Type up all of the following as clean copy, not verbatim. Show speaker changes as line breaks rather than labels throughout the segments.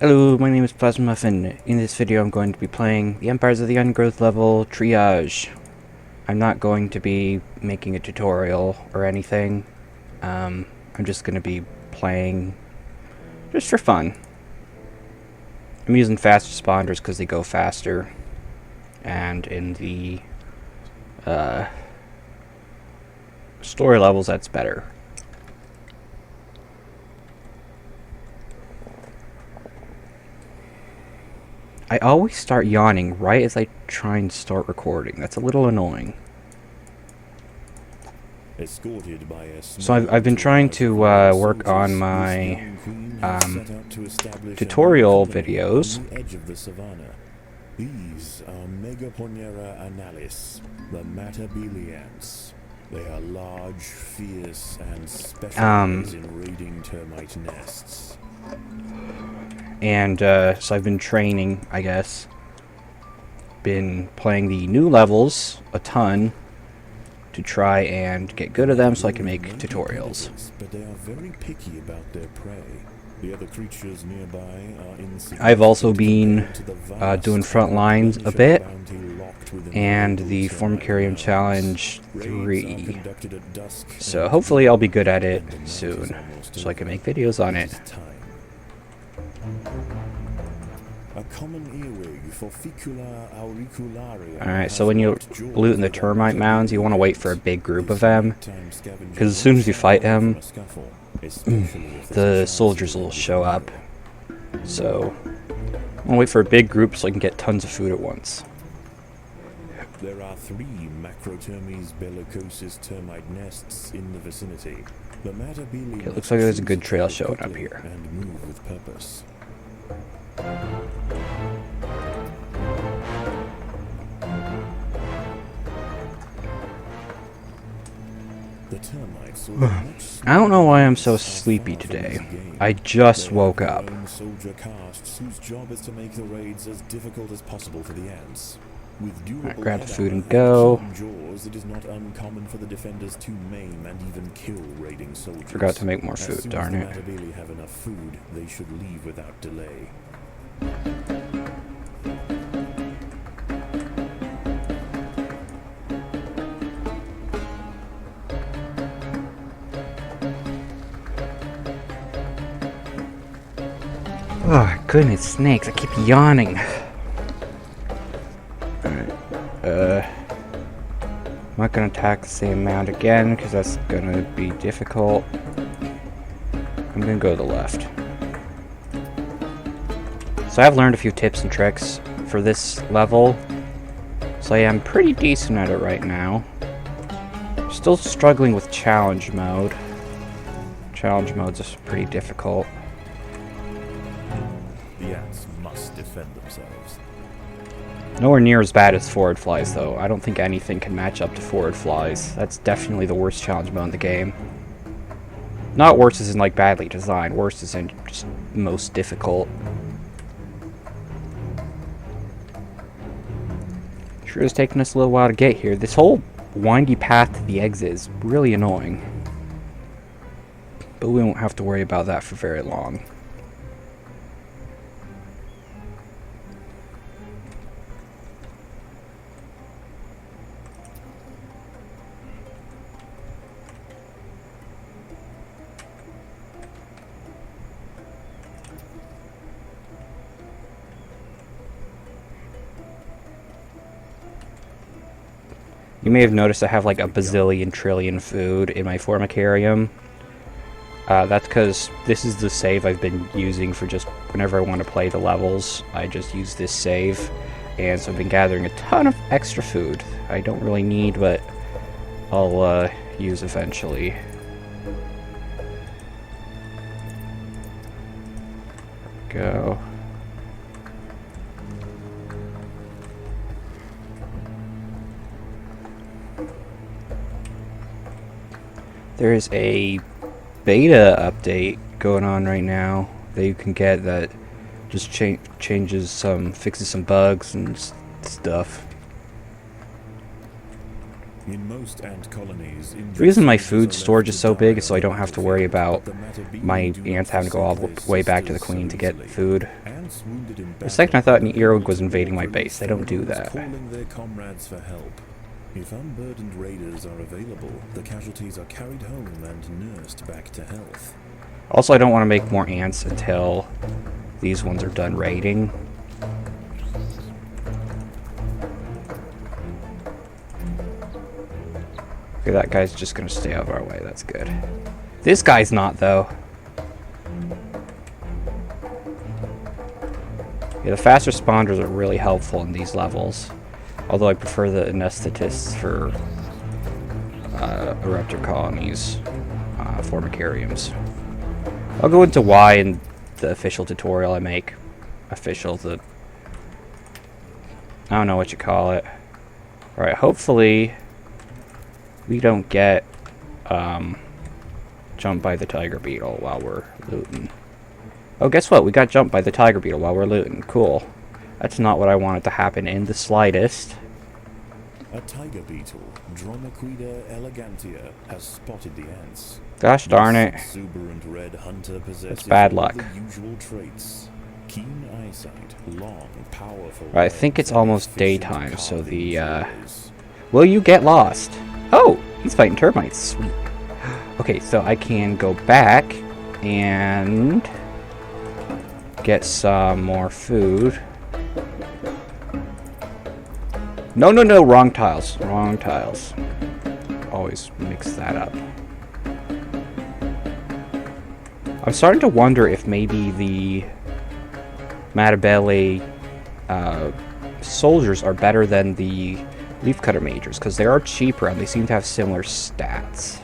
Hello, my name is PlasmaMuffin. In this video I'm going to be playing the Empires of the Undergrowth level, Triage. I'm not going to be making a tutorial or anything. I'm just going to be playing just for fun. I'm using fast responders because they go faster. And in the story levels that's better. I always start yawning right as I try and start recording. That's a little annoying. So I've been trying to work on my tutorial videos.
These are Megaponera analis, the Matabelians. They are large, fierce, and specialized in raiding termite nests.
And so I've been training, I guess. Been playing the new levels a ton to try and get good at them so I can make tutorials.
But they are very picky about their prey. The other creatures nearby are insignificant.
I've also been doing front lines a bit, and the Formicarium Challenge 3. So hopefully I'll be good at it soon, so I can make videos on it.
A common earwig for Ficula auricularia.
Alright, so when you're looting the termite mounds, you want to wait for a big group of them, because as soon as you fight them, the soldiers will show up. So I want to wait for a big group so I can get tons of food at once.
There are 3 Macrotermes bellicosus termite nests in the vicinity. The
Okay, it looks like there's a good trail showing up here.
And move with purpose.
I don't know why I'm so sleepy today. I just woke up.
Whose job is to make the raids as difficult as possible for the ants.
Alright, grab the food and go.
It is not uncommon for the defenders to maim and even kill raiding soldiers.
Forgot to make more food, darn it.
As soon as the Matabele have enough food, they should leave without delay.
Oh, goodness snakes, I keep yawning. Alright, I'm not gonna attack the same mound again, because that's gonna be difficult. I'm gonna go to the left. So I've learned a few tips and tricks for this level, so I am pretty decent at it right now. Still struggling with challenge mode. Challenge mode's just pretty difficult.
The ants must defend themselves.
Nowhere near as bad as forward flies, though. I don't think anything can match up to forward flies. That's definitely the worst challenge mode in the game. Not worse as in, like, badly designed. Worse as in just most difficult. Sure is taking us a little while to get here. This whole windy path to the exit is really annoying. But we won't have to worry about that for very long. You may have noticed I have like a bazillion trillion food in my Formicarium. That's because this is the save I've been using for just whenever I want to play the levels. I just use this save, and so I've been gathering a ton of extra food. I don't really need, but I'll use eventually. Go. There is a beta update going on right now that you can get that just fixes some bugs and stuff.
In most ant colonies,
The reason my food storage is so big is so I don't have to worry about my ants having to go all the way back to the queen to get food. For a second I thought an Earwig was invading my base. They don't do that.
Calling their comrades for help. If unburdened raiders are available, the casualties are carried home and nursed back to health.
Also, I don't want to make more ants until these ones are done raiding. Okay, that guy's just gonna stay out of our way. That's good. This guy's not, though. Yeah, the fast responders are really helpful in these levels. Although I prefer the anesthetists for eruptor colonies, formicariums. I'll go into why in the official tutorial I make. Official, I don't know what you call it. Alright, hopefully we don't get jumped by the tiger beetle while we're looting. Oh, guess what? We got jumped by the tiger beetle while we're looting. Cool. That's not what I wanted to happen in the slightest.
A tiger beetle, Dromaquida elegantia, has spotted the ants.
Gosh darn it.
This exuberant red hunter possesses
That's bad luck.
all the usual traits. Keen eyesight, long, powerful.
Right, I think it's almost daytime, so the will you get lost? Oh, he's fighting termites. Sweet. Okay, so I can go back and get some more food. No, no, no, wrong tiles. Wrong tiles. Always mix that up. I'm starting to wonder if maybe the Matabele soldiers are better than the leafcutter majors, because they are cheaper and they seem to have similar stats.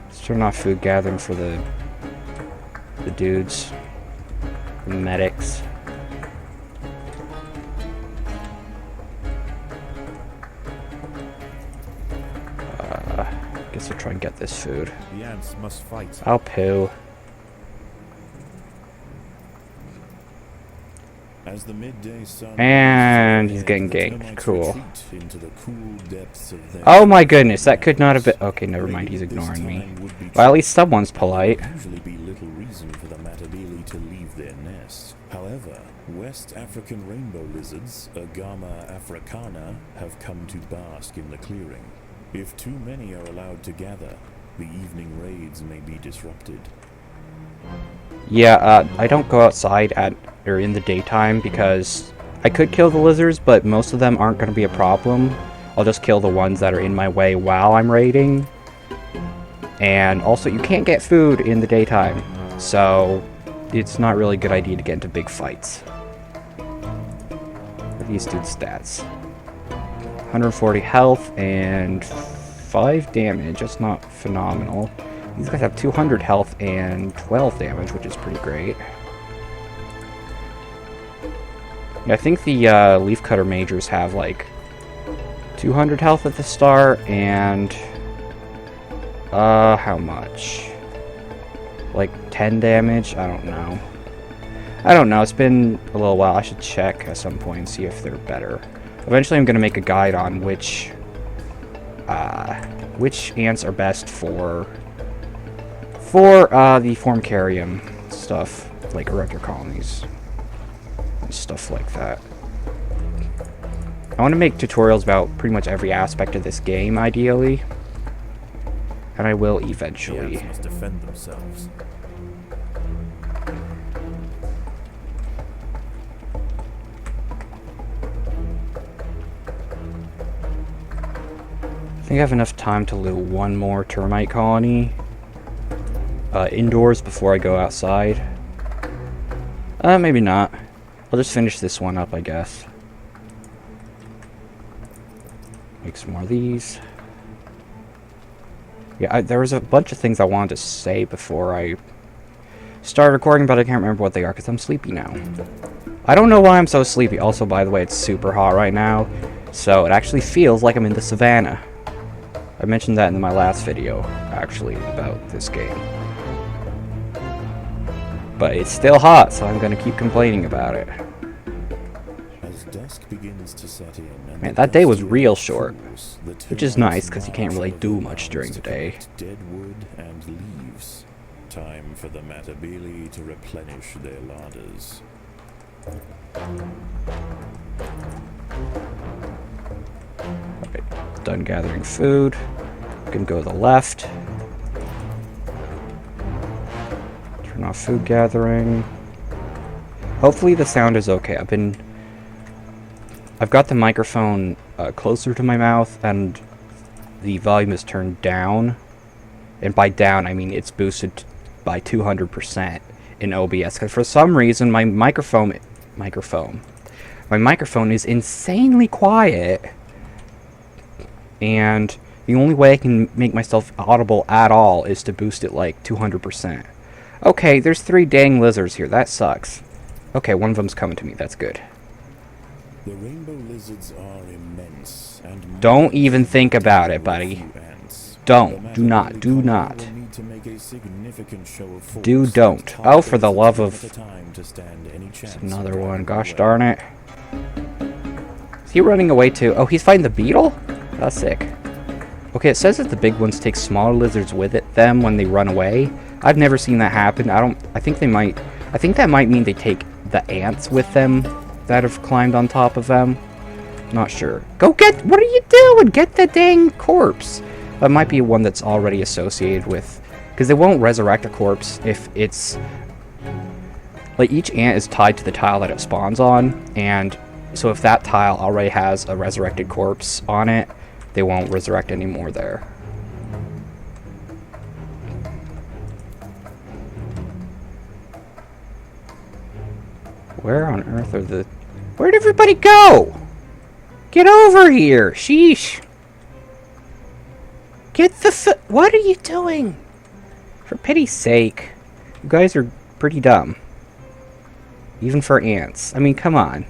Let's turn off food gathering for the dudes, the medics. Guess we'll try and get this food.
The ants must fight.
I'll poo.
As the midday sun
And he's getting ganked. Cool.
into the cool depths of their
Oh my goodness, that could not have been... Okay, never mind, he's ignoring me. Well, at least someone's polite.
usually be little reason for the Matabele to leave their nest. However, West African rainbow lizards, Agama africana, have come to bask in the clearing. If too many are allowed to gather, the evening raids may be disrupted.
Yeah, I don't go outside or in the daytime because I could kill the lizards, but most of them aren't going to be a problem. I'll just kill the ones that are in my way while I'm raiding. And also, you can't get food in the daytime, so it's not really a good idea to get into big fights. What are these dudes' stats? 140 health and 5 damage. That's not phenomenal. These guys have 200 health and 12 damage, which is pretty great. Yeah, I think the leafcutter majors have like 200 health at the start and how much? Like 10 damage? I don't know. It's been a little while. I should check at some point and see if they're better. Eventually I'm going to make a guide on which ants are best for the formicarium stuff, like eruptor colonies and stuff like that. I want to make tutorials about pretty much every aspect of this game, ideally, and I will eventually.
The ants must defend themselves.
I think I have enough time to loot one more termite colony indoors before I go outside. Maybe not. I'll just finish this one up, I guess. Make some more of these. Yeah, there was a bunch of things I wanted to say before I started recording, but I can't remember what they are because I'm sleepy now. I don't know why I'm so sleepy. Also, by the way, it's super hot right now, so it actually feels like I'm in the savannah. I mentioned that in my last video, actually, about this game. But it's still hot, so I'm going to keep complaining about it.
As dusk begins to set in, and
Man,
the
that day was
dusty
real
earth
short,
cools, the
which is
termites
nice because you can't
march
really
over
do
the
much
lands
during
to
the day.
collect dead wood and leaves. Time for the Matabele to replenish their larders.
Alright, done gathering food. Can go to the left. Turn off food gathering. Hopefully the sound is okay. I've got the microphone closer to my mouth and the volume is turned down. And by down, I mean it's boosted by 200% in OBS. Because for some reason, my microphone is insanely quiet. And the only way I can make myself audible at all is to boost it like 200%. Okay, there's 3 dang lizards here. That sucks. Okay, one of them's coming to me. That's good.
The rainbow lizards are immense and
Don't even think about it, buddy. Don't. Do not. Do not. Don't. Oh, for the love of... There's another one. Gosh darn it. Is he running away too? Oh, he's fighting the beetle? That's sick. Okay, it says that the big ones take smaller lizards with them when they run away. I've never seen that happen. I think they might... I think that might mean they take the ants with them that have climbed on top of them. Not sure. Go get... What are you doing? Get the dang corpse. That might be one that's already associated with... Because they won't resurrect a corpse if it's... Like, each ant is tied to the tile that it spawns on. And so if that tile already has a resurrected corpse on it, they won't resurrect any more there. Where on earth are the... Where'd everybody go? Get over here! Sheesh! Get the What are you doing? For pity's sake. You guys are pretty dumb. Even for ants. I mean, come on.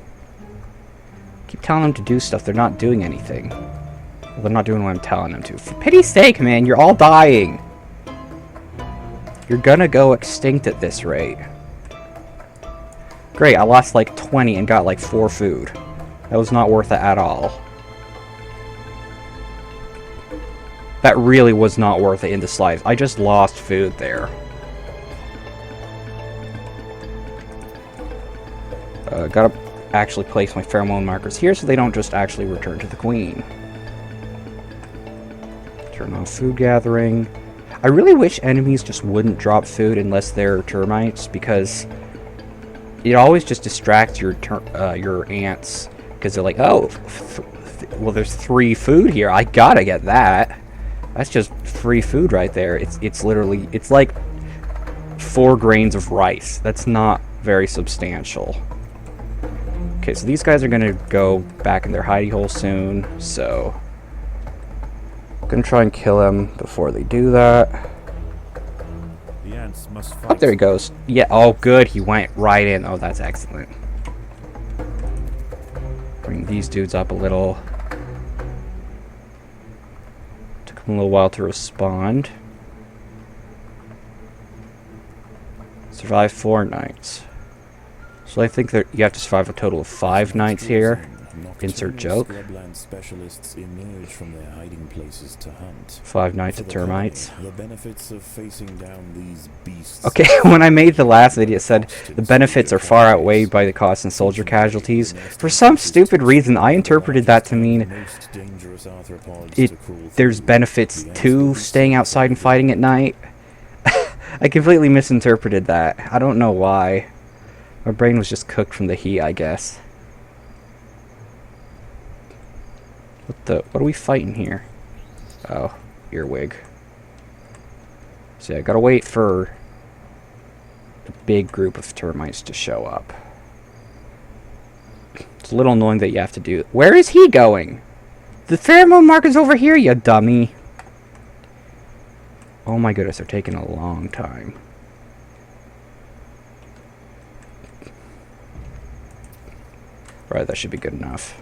Keep telling them to do stuff. They're not doing anything. Well, they're not doing what I'm telling them to. For pity's sake, man, you're all dying. You're gonna go extinct at this rate. Great, I lost like 20 and got like 4 food. That was not worth it at all. That really was not worth it in the slice. I just lost food there. Gotta actually place my pheromone markers here so they don't just actually return to the queen. Turn off food gathering. I really wish enemies just wouldn't drop food unless they're termites, because it always just distracts your ants, because they're like, oh, well, there's 3 food here. I gotta get that. That's just free food right there. It's literally, it's like 4 grains of rice. That's not very substantial. Okay, so these guys are gonna go back in their hidey hole soon, so I'm gonna try and kill them before they do that.
The ants must fight.
Oh, there he goes. Yeah, oh good, he went right in. Oh, that's excellent. Bring these dudes up a little. Took them a little while to respond. Survive 4 nights. So I think that you have to survive a total of 5 nights here. Insert joke.
Specialists emerge from their hiding places to hunt.
5 nights of termites.
The benefits of facing down these beasts.
Okay, when I made the last video, it said the benefits are far outweighed by the costs and soldier casualties. For some stupid reason, I interpreted that to mean there's benefits to staying outside and fighting at night. I completely misinterpreted that. I don't know why. My brain was just cooked from the heat, I guess. What are we fighting here? Oh, earwig. So yeah, I gotta wait for the big group of termites to show up. It's a little annoying that you have to do... Where is he going? The pheromone marker's over here, you dummy. Oh my goodness, they're taking a long time. Right, that should be good enough.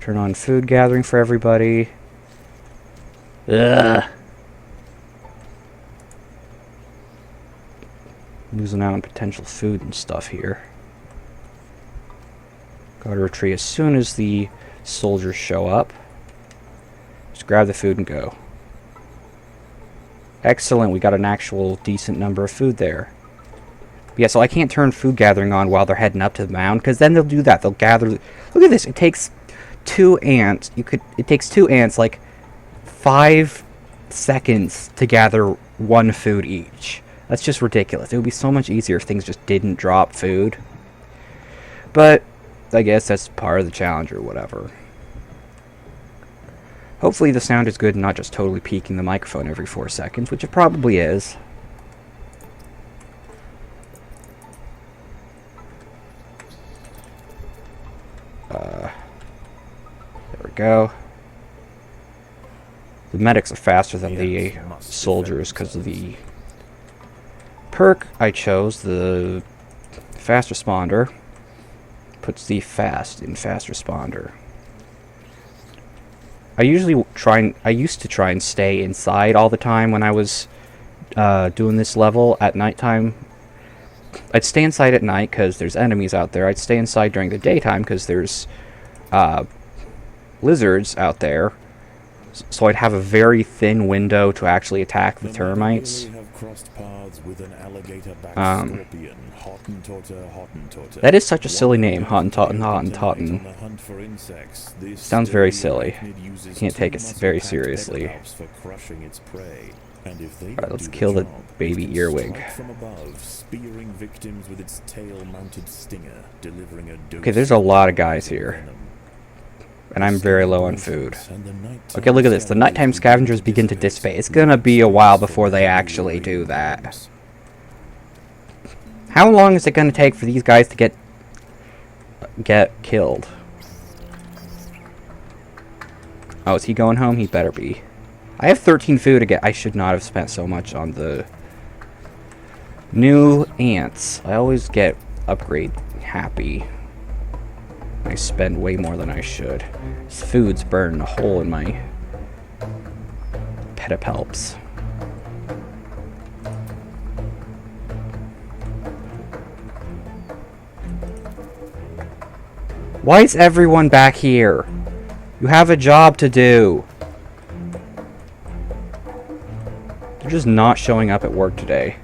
Turn on food gathering for everybody. Ugh. Losing out on potential food and stuff here. Go to retreat as soon as the soldiers show up. Just grab the food and go. Excellent, we got an actual decent number of food there. Yeah, so I can't turn food gathering on while they're heading up to the mound, because then they'll do that. They'll gather... Look at this, it takes 2 ants. It takes 2 ants, like, 5 seconds to gather 1 food each. That's just ridiculous. It would be so much easier if things just didn't drop food. But I guess that's part of the challenge or whatever. Hopefully the sound is good and not just totally peaking the microphone every 4 seconds, which it probably is. There we go. The medics are faster than the soldiers because of the perk I chose. The fast responder puts the fast in fast responder. I used to try and stay inside all the time when I was doing this level at nighttime. I'd stay inside at night because there's enemies out there. I'd stay inside during the daytime because there's lizards out there. So I'd have a very thin window to actually attack the termites. That is such a silly name, Hottentotten. Sounds very silly. Can't take it very seriously. Alright, let's kill the baby earwig. Okay, there's a lot of guys here. And I'm very low on food. Okay, look at this. The nighttime scavengers begin to dissipate. It's gonna be a while before they actually do that. How long is it gonna take for these guys to get killed? Oh, is he going home? He better be. I have 13 food again. I should not have spent so much on the new ants. I always get upgrade happy. I spend way more than I should. This food's burning a hole in my pedipalps. Why is everyone back here? You have a job to do. They're just not showing up at work today.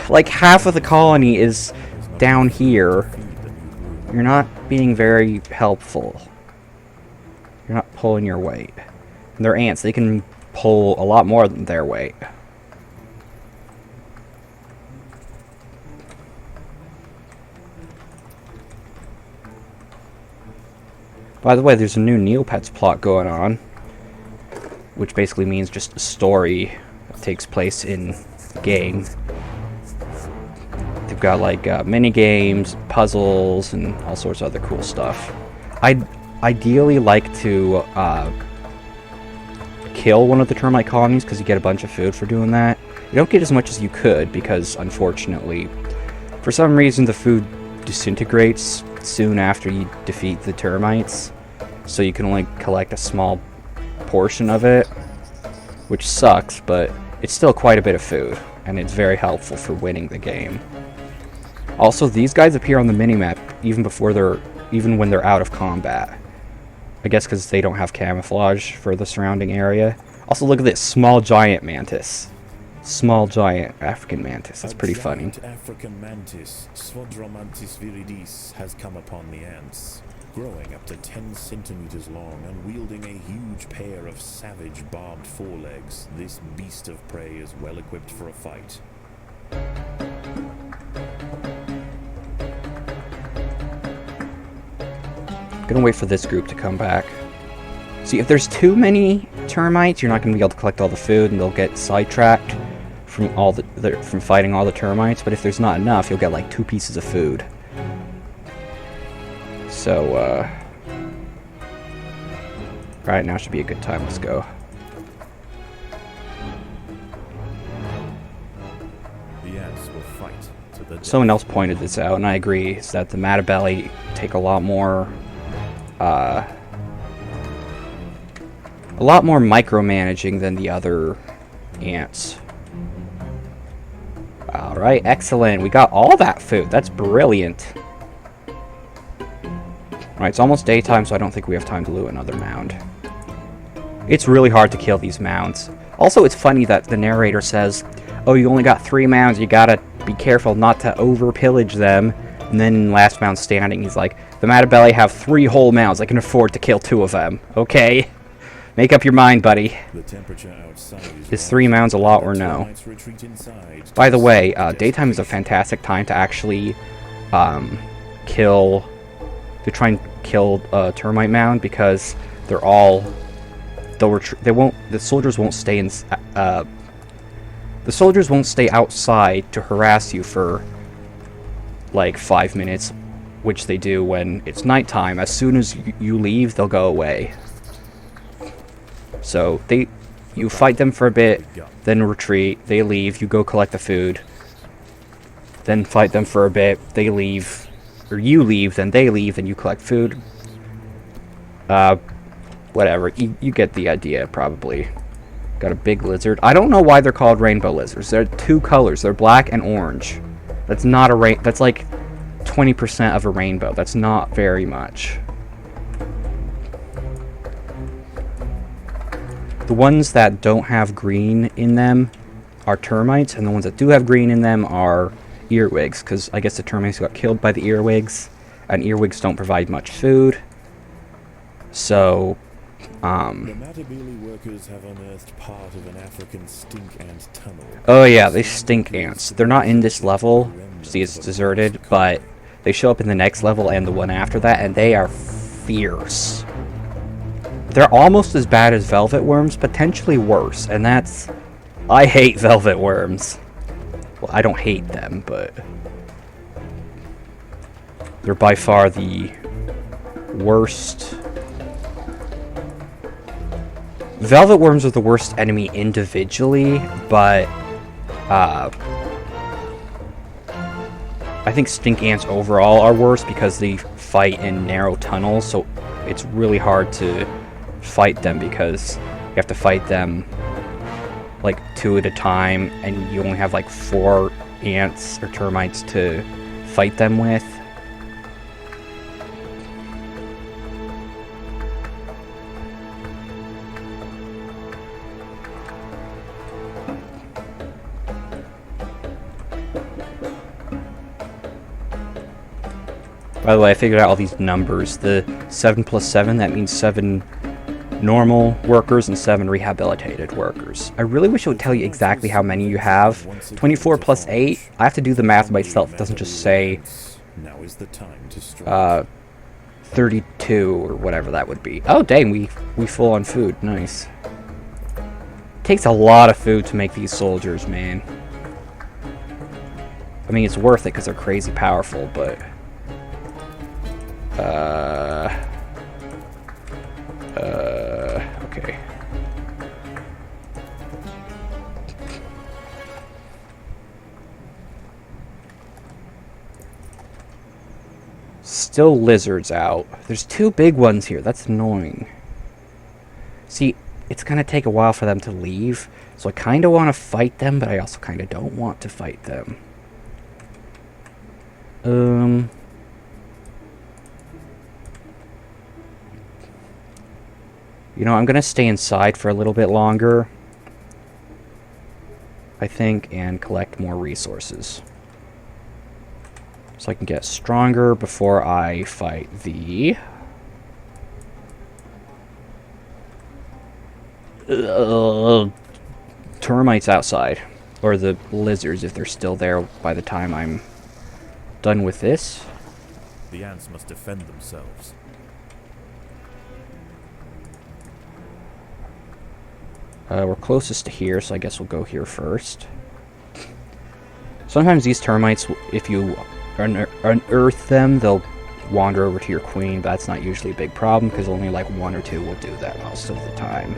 Like, half of the colony is down here. You're not being very helpful. You're not pulling your weight. And they're ants. They can pull a lot more than their weight. By the way, there's a new Neopets plot going on, which basically means just a story that takes place in the game. They've got like mini games, puzzles, and all sorts of other cool stuff. I'd ideally like to kill one of the termite colonies because you get a bunch of food for doing that. You don't get as much as you could because, unfortunately, for some reason the food disintegrates soon after you defeat the termites, so you can only collect a small portion of it, which sucks, but it's still quite a bit of food, and it's very helpful for winning the game. Also, these guys appear on the minimap even when they're out of combat. I guess because they don't have camouflage for the surrounding area. Also, look at this small giant mantis. Small giant African mantis. That's pretty funny.
African mantis, Swadromantis viridis, has come upon the ants. Growing up to 10 centimeters long and wielding a huge pair of savage barbed forelegs, this beast of prey is well equipped for a fight.
Gonna wait for this group to come back. See, if there's too many termites, you're not gonna be able to collect all the food, and they'll get sidetracked from from fighting all the termites. But if there's not enough, you'll get like 2 pieces of food. So, right now should be a good time. Let's go.
The ants will fight to the death.
Someone else pointed this out, and I agree. Is that the Matabelli take a lot more micromanaging than the other ants. Wow, Alright, excellent. We got all that food. That's brilliant. Alright, it's almost daytime, so I don't think we have time to loot another mound. It's really hard to kill these mounds. Also, it's funny that the narrator says, oh, you only got 3 mounds, you gotta be careful not to over-pillage them. And then in Last Mound Standing, he's like, the Matabele have 3 whole mounds, I can afford to kill 2 of them. Okay? Make up your mind, buddy. Is 3 mounds a lot or no? By the way, daytime is a fantastic time to actually try and kill a termite mound, because they're all... the soldiers won't stay in... the soldiers won't stay outside to harass you for like 5 minutes, which they do when it's nighttime. As soon as you leave, they'll go away. So you fight them for a bit, then retreat, they leave, you go collect the food, then fight them for a bit, they leave, or you leave, then they leave, and you collect food. Whatever, you get the idea, probably. Got a big lizard. I don't know why they're called rainbow lizards. They're 2 colors, they're black and orange. That's not a that's like 20% of a rainbow. That's not very much. The ones that don't have green in them are termites, and the ones that do have green in them are earwigs, because I guess the termites got killed by the earwigs, and earwigs don't provide much food. So,
the Matabele workers have unearthed part of an African stink ant tunnel.
Oh yeah, they stink ants. They're not in this level, see it's deserted, but they show up in the next level and the one after that, and they are fierce. They're almost as bad as velvet worms, potentially worse, and that's... I hate velvet worms. Well, I don't hate them, but... they're by far the worst... Velvet worms are the worst enemy individually, but... I think stink ants overall are worse because they fight in narrow tunnels, so it's really hard to fight them because you have to fight them like 2 at a time, and you only have like 4 ants or termites to fight them with. By the way, I figured out all these numbers. The 7 plus 7, that means 7 normal workers and 7 rehabilitated workers. I really wish it would tell you exactly how many you have. 24 plus 8, I have to do the math myself. It doesn't just say 32 or whatever that would be. Oh dang, we full on food. Nice. Takes a lot of food to make these soldiers, man. I mean, it's worth it because they're crazy powerful, but... okay. Still lizards out. There's 2 big ones here. That's annoying. See, it's gonna take a while for them to leave, so I kind of want to fight them, but I also kind of don't want to fight them. You know, I'm gonna stay inside for a little bit longer, I think, and collect more resources. So I can get stronger before I fight the... termites outside. Or the lizards, if they're still there by the time I'm done with this.
The ants must defend themselves.
We're closest to here, so I guess we'll go here first. Sometimes these termites, if you unearth them, they'll wander over to your queen, but that's not usually a big problem, because only like 1 or 2 will do that most of the time.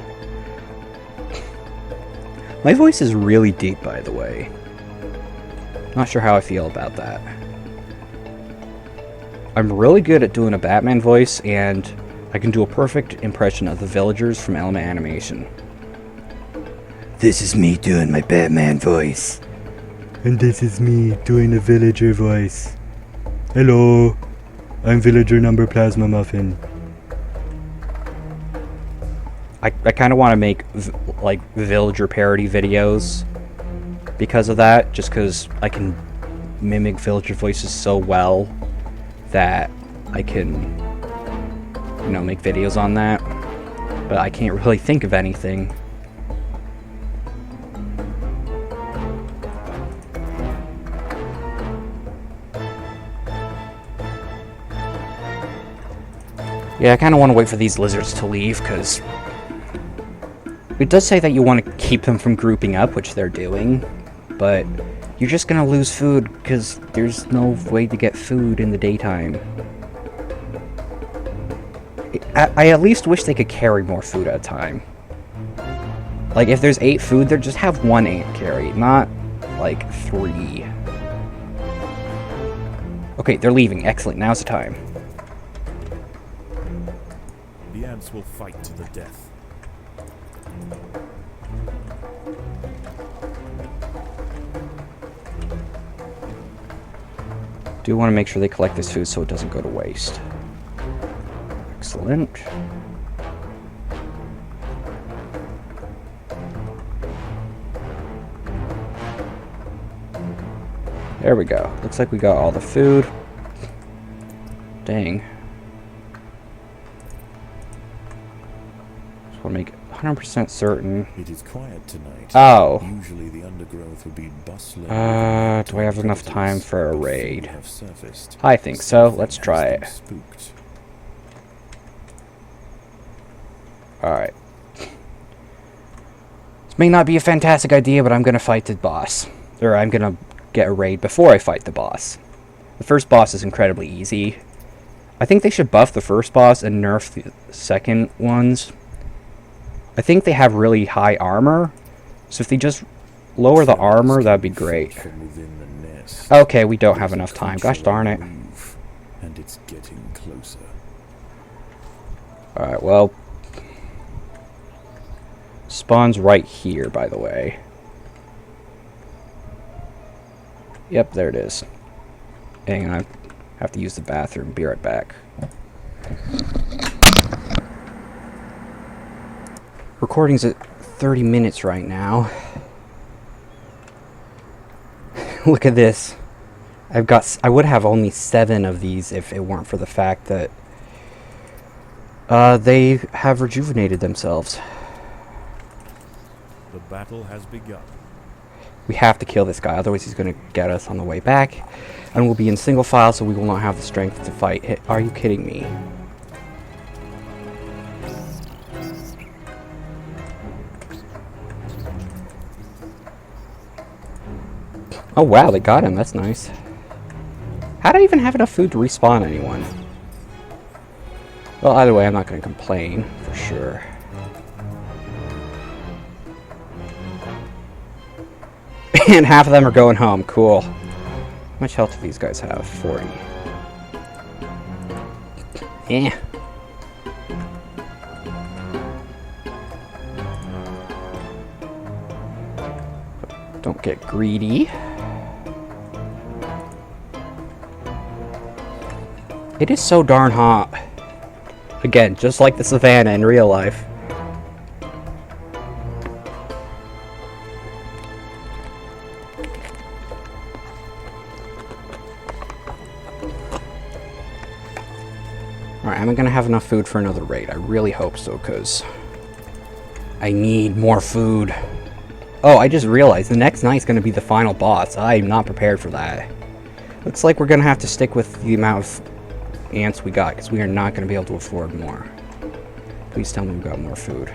My voice is really deep, by the way. Not sure how I feel about that. I'm really good at doing a Batman voice, and I can do a perfect impression of the villagers from Element Animation. This is me doing my Batman voice. And this is me doing a villager voice. Hello, I'm villager number PlasmaMuffin. I kind of want to make like villager parody videos because of that, just because I can mimic villager voices so well that I can, you know, make videos on that. But I can't really think of anything. Yeah, I kind of want to wait for these lizards to leave, because it does say that you want to keep them from grouping up, which they're doing, but you're just going to lose food, because there's no way to get food in the daytime. I at least wish they could carry more food at a time. Like, if there's 8 food there, just have 1 ant carry, not, like, 3. Okay, they're leaving. Excellent. Now's the time.
The ants will fight to the death.
Do want to make sure they collect this food so it doesn't go to waste. Excellent. There we go. Looks like we got all the food. Dang. Just want to make 100% certain.
It is quiet tonight.
Oh.
Usually the undergrowth would be bustling.
Do I have enough time for a raid? I think so. Let's try it.
Spooked.
Alright. This may not be a fantastic idea, but I'm gonna fight the boss. Or I'm gonna get a raid before I fight the boss. The first boss is incredibly easy. I think they should buff the first boss and nerf the second ones. I think they have really high armor, so if they just lower the armor, that'd be great. Okay, we don't have enough time. Gosh darn it.
And it's getting closer.
Alright, well, spawns right here, by the way. Yep, there it is. Hang on, I have to use the bathroom. Be right back. Recording's at 30 minutes right now. Look at this. I would have only 7 of these if it weren't for the fact that they have rejuvenated themselves.
The battle has begun.
We have to kill this guy, otherwise he's going to get us on the way back. And we'll be in single file, so we will not have the strength to fight. Are you kidding me? Oh wow, they got him. That's nice. How'd I even have enough food to respawn anyone? Well, either way, I'm not going to complain, for sure. And half of them are going home. Cool. How much health do these guys have? 40. Yeah. Don't get greedy. It is so darn hot. Again, just like the savannah in real life. Alright, am I gonna have enough food for another raid? I really hope so, because I need more food. Oh, I just realized the next night's gonna be the final boss. I'm not prepared for that. Looks like we're gonna have to stick with the amount of ants we got, because we are not gonna be able to afford more. Please tell me we got more food.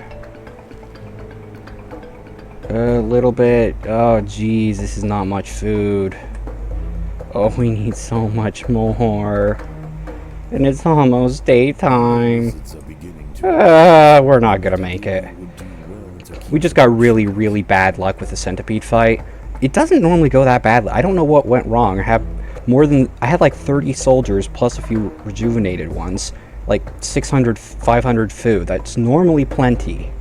A little bit. Oh, jeez, this is not much food. Oh, we need so much more. And it's almost daytime. We're not gonna make it. We just got really, really bad luck with the centipede fight. It doesn't normally go that badly. I don't know what went wrong. I had like 30 soldiers plus a few rejuvenated ones. Like 600, 500 food. That's normally plenty.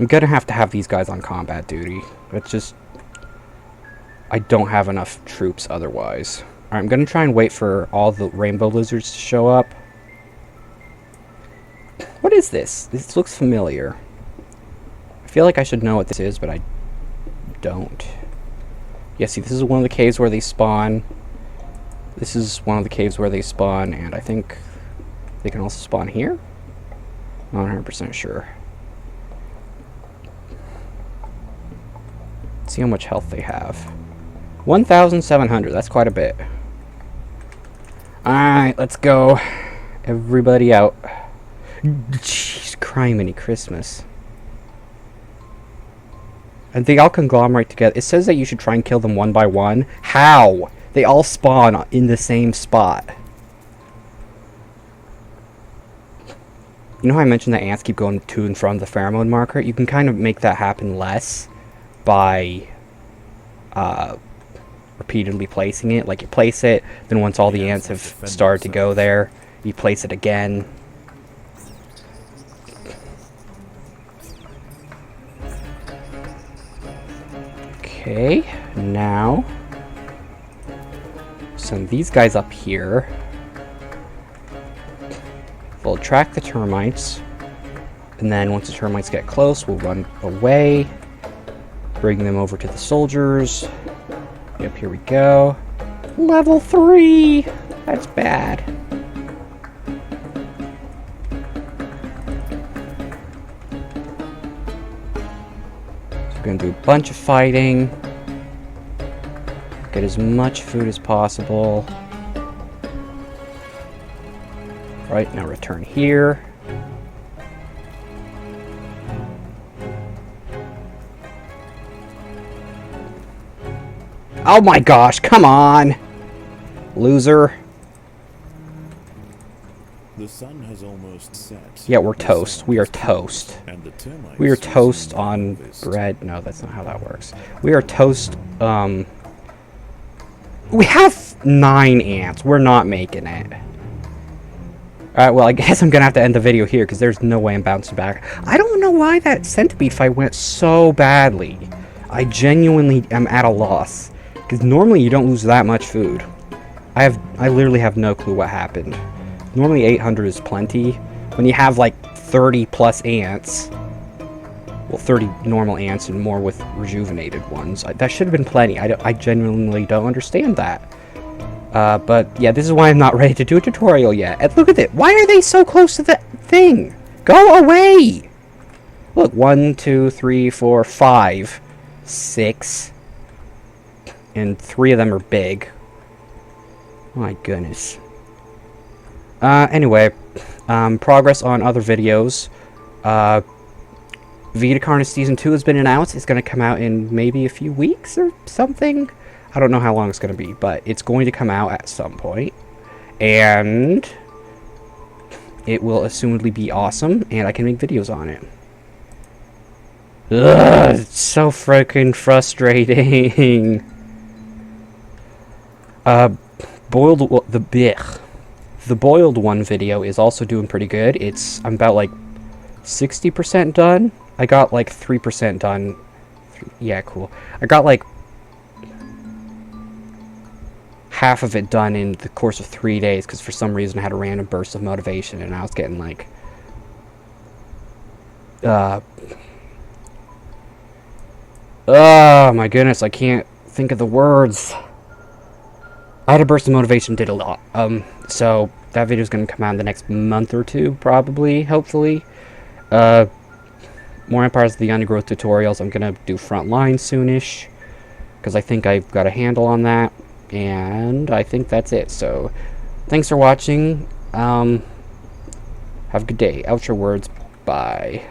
I'm gonna have to have these guys on combat duty. It's just... I don't have enough troops otherwise. Alright, I'm gonna try and wait for all the rainbow lizards to show up. What is this? This looks familiar. I feel like I should know what this is, but I don't. Yeah, see, this is one of the caves where they spawn. This is one of the caves where they spawn, and I think they can also spawn here? Not 100% sure. Let's see how much health they have. 1,700, that's quite a bit. Alright, let's go. Everybody out. Jeez, criminy Christmas. And they all conglomerate together. It says that you should try and kill them one by one. How? They all spawn in the same spot. You know how I mentioned that ants keep going to and from the pheromone marker? You can kind of make that happen less by repeatedly placing it. Like, you place it, then once all the ants have started to go there, you place it again. Okay, now send these guys up here. We'll attract the termites, and then once the termites get close, we'll run away, bring them over to the soldiers. Yep, here we go. Level 3! That's bad. We're gonna do a bunch of fighting. Get as much food as possible. Right, now return here. Oh my gosh, come on! Loser.
The sun has almost set.
Yeah, we're toast. We are toast. We are toast on bread. No, that's not how that works. We are toast, we have 9 ants. We're not making it. Alright, well, I guess I'm gonna have to end the video here, because there's no way I'm bouncing back. I don't know why that centipede fight went so badly. I genuinely am at a loss. Because normally you don't lose that much food. I literally have no clue what happened. Normally 800 is plenty. When you have like 30 plus ants, well, 30 normal ants and more with rejuvenated ones, that should have been plenty. I genuinely don't understand that. But yeah, this is why I'm not ready to do a tutorial yet. And look at it. Why are they so close to the thing? Go away! Look, 1, 2, 3, 4, 5, 6. And 3 of them are big. My goodness. Anyway, progress on other videos. Vita Carnage Season 2 has been announced. It's going to come out in maybe a few weeks or something. I don't know how long it's going to be, but it's going to come out at some point. And it will assumedly be awesome, and I can make videos on it. Ugh, it's so freaking frustrating. The boiled one video is also doing pretty good. I'm about like 60% done. I got like 3% done. Yeah, cool. I got like half of it done in the course of 3 days because for some reason I had a random burst of motivation and I was getting like oh my goodness, I can't think of the words. I had a burst of motivation, did a lot. So that video is going to come out in the next month or two, probably, hopefully. More Empires of the Undergrowth tutorials. I'm going to do Frontline soonish, because I think I've got a handle on that. And I think that's it. So, thanks for watching. Have a good day. Outro words. Bye.